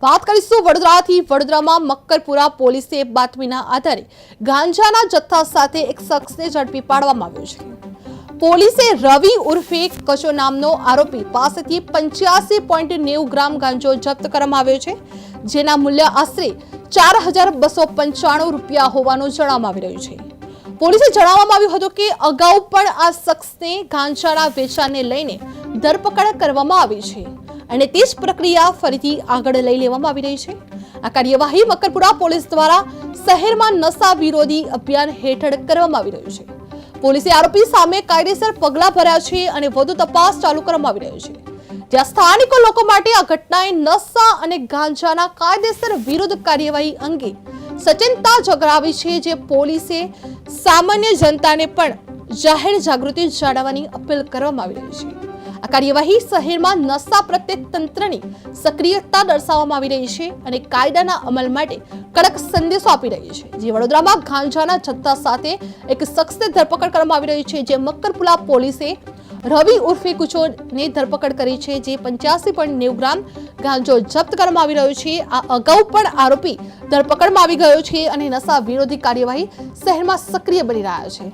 વાત કરીશું વડોદરાથી। વડોદરામાં મક્કરપુરા પોલીસે બાતમીના આધારે ગાંજાના જથ્થા સાથે એક શખ્સને ઝડપી પાડવામાં આવ્યો છે। પોલીસે રવિ ઉર્ફે કચો નામનો આરોપી પાસેથી 85.90 ગ્રામ ગાંજો જપ્ત કરવામાં આવ્યો છે, જેના મૂલ્ય આશરે 4,295 રૂપિયા હોવાનું જણાવવામાં આવી રહ્યું છે। પોલીસે જણાવવામાં આવ્યું હતું કે અગાઉ પણ આ શખ્સને ગાંજાના વેચાણને લઈને ધરપકડ કરવામાં આવી છે અને તે જ પ્રક્રિયા ફરીથી આગળ લઈ લેવામાં આવી રહી છે। આ કાર્યવાહી મક્કરપુરા પોલીસ દ્વારા શહેરમાં નશા વિરોધી અભિયાન હેઠળ કરવામાં આવી રહ્યું છે। પોલીસે આરોપી સામે કાયદેસર પગલાં ભર્યા છે અને વધુ તપાસ ચાલુ કરવામાં આવી રહી છે, જ્યાં સ્થાનિક લોકો માટે આ ઘટનાએ નશા અને ગાંજાના કાયદેસર વિરુદ્ધ કાર્યવાહી અંગે સચેતનતા જગાવી છે, જે પોલીસે સામાન્ય જનતાને પણ જાહેર જાગૃતિ જાળવવાની અપીલ કરવામાં આવી રહી છે। આ કાર્યવાહી શહેરમાં નશા પ્રત્યે તંત્રની સક્રિયતા દર્શાવવામાં આવી રહી છે અને કાયદાના અમલ માટે કડક સંદેશો આપી રહી છે। જે વડોદરામાં ગાંજાના જથ્થા સાથે એક શખ્સને ધરપકડ કરવામાં આવી રહી છે, જે મક્કરપુરા પોલીસે રવિ ઉર્ફે કુચોની ધરપકડ કરી છે, જે 85.90 ગ્રામ ગાંજો જપ્ત કરવામાં આવી રહ્યો છે। આ અગાઉ પણ આરોપી ધરપકડમાં આવી ગયો છે અને નશા વિરોધી કાર્યવાહી શહેરમાં સક્રિય બની રહ્યા છે।